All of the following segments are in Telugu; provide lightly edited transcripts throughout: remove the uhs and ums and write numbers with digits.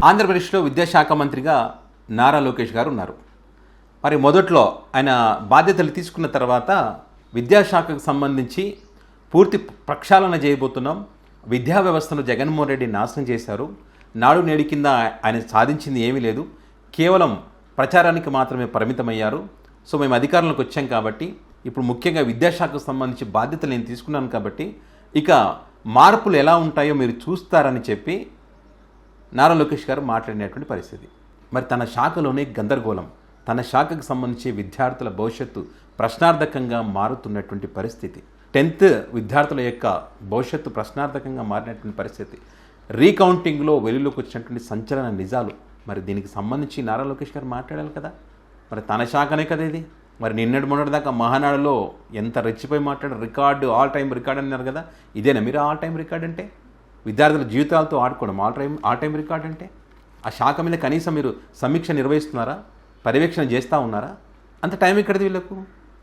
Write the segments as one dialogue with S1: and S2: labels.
S1: ఆంధ్రప్రదేశ్లో విద్యాశాఖ మంత్రిగా నారా లోకేష్ గారు ఉన్నారు. మరి మొదట్లో ఆయన బాధ్యతలు తీసుకున్న తర్వాత విద్యాశాఖకు సంబంధించి పూర్తి ప్రక్షాళన చేయబోతున్నాం, విద్యా వ్యవస్థను జగన్మోహన్ రెడ్డి నాశనం చేశారు, నాడు నేడు కింద ఆయన సాధించింది ఏమీ లేదు, కేవలం ప్రచారానికి మాత్రమే పరిమితమయ్యారు. సో మేము అధికారంలోకి వచ్చాం కాబట్టి ఇప్పుడు ముఖ్యంగా విద్యాశాఖకు సంబంధించి బాధ్యతలు నేను తీసుకున్నాను కాబట్టి ఇక మార్పులు ఎలా ఉంటాయో మీరు చూస్తారని చెప్పి నారా లోకేష్ గారు మాట్లాడినటువంటి పరిస్థితి. మరి తన శాఖలోనే గందరగోళం, తన శాఖకు సంబంధించి విద్యార్థుల భవిష్యత్తు ప్రశ్నార్థకంగా మారుతున్నటువంటి పరిస్థితి, 10th విద్యార్థుల యొక్క భవిష్యత్తు ప్రశ్నార్థకంగా మారినటువంటి పరిస్థితి, రీకౌంటింగ్లో వెలుగులోకి వచ్చినటువంటి సంచలన నిజాలు. మరి దీనికి సంబంధించి నారా లోకేష్ గారు మాట్లాడాలి కదా, మరి తన శాఖనే కదా ఇది. మరి నిన్నటి మొన్నటి దాకా మహానాడులో ఎంత రెచ్చిపోయి మాట్లాడారు, రికార్డు ఆల్ టైం రికార్డ్ అన్నారు కదా, ఇదేనా మీరు ఆల్ టైం రికార్డ్ అంటే? విద్యార్థుల జీవితాలతో ఆడుకోవడం ఆల్ టైం రికార్డ్ అంటే? ఆ శాఖ మీద కనీసం మీరు సమీక్ష నిర్వహిస్తున్నారా, పర్యవేక్షణ చేస్తూ ఉన్నారా? అంత టైం ఎక్కడిది వీళ్ళకు?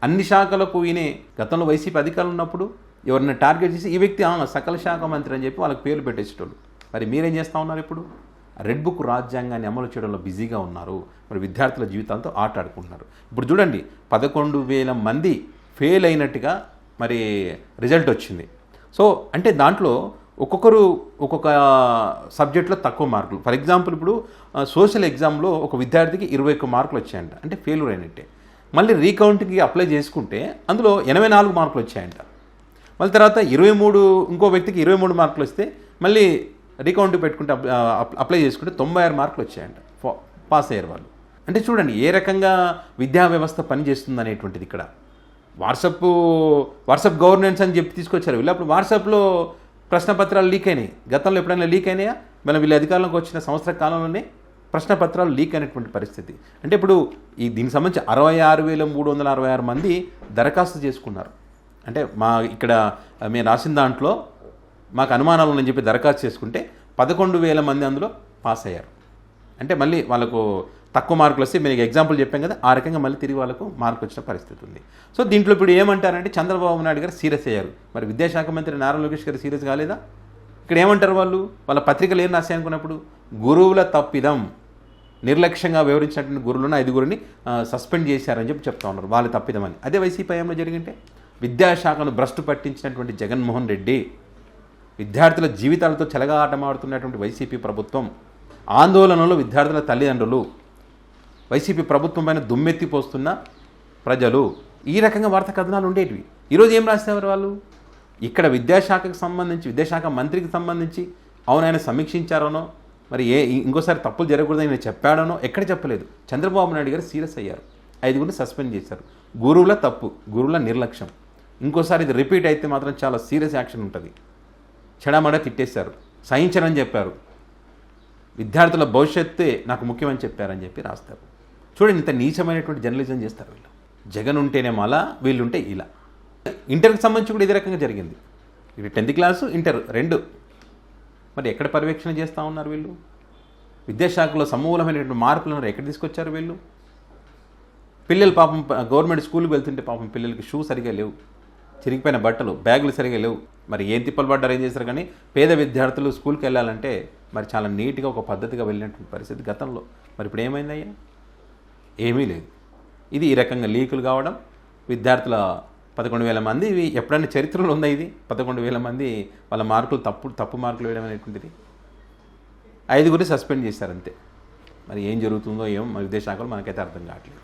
S1: అన్ని శాఖలకు ఈయనే గతంలో వైసీపీ అధికారులు ఉన్నప్పుడు ఎవరిని టార్గెట్ చేసి ఈ వ్యక్తి సకల శాఖ మంత్రి అని చెప్పి వాళ్ళకి పేర్లు పెట్టేసేటోళ్ళు. మరి మీరేం చేస్తూ ఉన్నారు? ఇప్పుడు రెడ్ బుక్ రాజ్యాంగాన్ని అమలు చేయడంలో బిజీగా ఉన్నారు, మరి విద్యార్థుల జీవితాలతో ఆట ఆడుకుంటున్నారు. ఇప్పుడు చూడండి, 11,000 మంది ఫెయిల్ అయినట్టుగా మరి రిజల్ట్ వచ్చింది. సో అంటే దాంట్లో ఒక్కొక్కరు ఒక్కొక్క సబ్జెక్ట్లో తక్కువ మార్కులు. ఫర్ ఎగ్జాంపుల్ ఇప్పుడు సోషల్ ఎగ్జామ్లో ఒక విద్యార్థికి 21 మార్కులు వచ్చాయంట, అంటే ఫెయిల్యూర్ అయినట్టే. మళ్ళీ రీకౌంట్కి అప్లై చేసుకుంటే అందులో 84 మార్కులు వచ్చాయంట. మళ్ళీ తర్వాత 23 ఇంకో వ్యక్తికి 23 మార్కులు వస్తే మళ్ళీ రీకౌంట్కి పెట్టుకుంటే అప్లై చేసుకుంటే 96 మార్కులు వచ్చాయంట, పాస్ అయ్యారు వాళ్ళు. అంటే చూడండి ఏ రకంగా విద్యా వ్యవస్థ పనిచేస్తుంది అనేటువంటిది. ఇక్కడ వాట్సాప్ గవర్నెన్స్ అని చెప్పి తీసుకొచ్చారు వీళ్ళు. అప్పుడు వాట్సాప్లో ప్రశ్నపత్రాలు లీక్ అయినాయి. గతంలో ఎప్పుడైనా లీక్ అయినాయా? మనం వీళ్ళ అధికారంలోకి వచ్చిన సంవత్సర కాలంలోనే ప్రశ్నపత్రాలు లీక్ అయినటువంటి పరిస్థితి. అంటే ఇప్పుడు దీనికి సంబంధించి 66,366 మంది దరఖాస్తు చేసుకున్నారు. అంటే మా ఇక్కడ మేము రాసిన దాంట్లో మాకు అనుమానాలు ఉన్నాయని చెప్పి దరఖాస్తు చేసుకుంటే 11,000 మంది అందులో పాస్ అయ్యారు. అంటే మళ్ళీ వాళ్ళకు తక్కువ మార్కులు వస్తే మీకు ఎగ్జాంపుల్ చెప్పాం కదా, ఆ రకంగా మళ్ళీ తిరిగి వాళ్ళకు మార్కు వచ్చిన పరిస్థితి ఉంది. సో దీంట్లో ఇప్పుడు ఏమంటారంటే చంద్రబాబు నాయుడు గారు సీరియస్ అయ్యారు, మరి విద్యాశాఖ మంత్రి నారా లోకేష్ గారు సీరియస్ కాలేదా? ఇక్కడ ఏమంటారు వాళ్ళు, వాళ్ళ పత్రికలు ఏం రాశాయి అనుకున్నప్పుడు, గురువుల తప్పిదం, నిర్లక్ష్యంగా వివరించినటువంటి గురువులను 5గురిని సస్పెండ్ చేశారని చెప్పి చెప్తా ఉన్నారు, వాళ్ళు తప్పిదమని. అదే వైసీపీ హయాంలో జరిగింటే విద్యాశాఖను భ్రష్టు పట్టించినటువంటి జగన్మోహన్ రెడ్డి, విద్యార్థుల జీవితాలతో చెలగాటమాడుతున్నటువంటి వైసీపీ ప్రభుత్వం, ఆందోళనలో విద్యార్థుల తల్లిదండ్రులు, వైసీపీ ప్రభుత్వం పైన దుమ్మెత్తిపోస్తున్న ప్రజలు, ఈ రకంగా వార్తా కథనాలు ఉండేటివి. ఈరోజు ఏం రాసేవారు వాళ్ళు? ఇక్కడ విద్యాశాఖకు సంబంధించి, విద్యాశాఖ మంత్రికి సంబంధించి అవునాయన సమీక్షించారనో, మరి ఇంకోసారి తప్పులు జరగకూడదని ఆయన చెప్పాడనో ఎక్కడ చెప్పలేదు. చంద్రబాబు నాయుడు గారు సీరియస్ అయ్యారు, 5గురిని సస్పెండ్ చేశారు. గురువుల తప్పు, గురువుల నిర్లక్ష్యం, ఇంకోసారి ఇది రిపీట్ అయితే మాత్రం చాలా సీరియస్ యాక్షన్ ఉంటుంది. చెడమడ తిట్టేశారు, సహించనని చెప్పారు, విద్యార్థుల భవిష్యత్తే నాకు ముఖ్యమని చెప్పారని చెప్పి రాస్తారు. చూడండి ఇంత నీచమైనటువంటి జర్నలిజం చేస్తారు వీళ్ళు. జగన్ ఉంటేనేమో అలా, వీళ్ళుంటే ఇలా. ఇంటర్కి సంబంధించి కూడా ఇదే రకంగా జరిగింది. ఇది 10th క్లాసు ఇంటర్ 2. మరి ఎక్కడ పర్యవేక్షణ చేస్తూ ఉన్నారు వీళ్ళు? విద్యాశాఖలో సమూలమైనటువంటి మార్పులను ఎక్కడ తీసుకొచ్చారు వీళ్ళు? పిల్లలు పాపం గవర్నమెంట్ స్కూల్కి వెళ్తుంటే పాపం పిల్లలకి షూ సరిగా లేవు, చిరిగిపోయిన బట్టలు, బ్యాగులు సరిగా లేవు. మరి ఏం తిప్పలు పడ్డారు, ఏం చేశారు? కానీ పేద విద్యార్థులు స్కూల్కి వెళ్ళాలంటే మరి చాలా నీట్గా ఒక పద్ధతిగా వెళ్ళినటువంటి పరిస్థితి గతంలో. మరి ఇప్పుడు ఏమైందయ్యా? ఏమీ లేదు. ఇది ఈ రకంగా లీకులు కావడం, విద్యార్థుల 11,000 మంది, ఇవి ఎప్పుడైనా చరిత్రలో ఉందా ఇది? 11,000 మంది వాళ్ళ మార్కులు తప్పు మార్కులు వేయడం అనేటువంటిది. 5గురిని సస్పెండ్ చేశారు అంతే. మరి ఏం జరుగుతుందో ఏమో విద్యాశాఖలో మనకైతే అర్థం కావట్లేదు.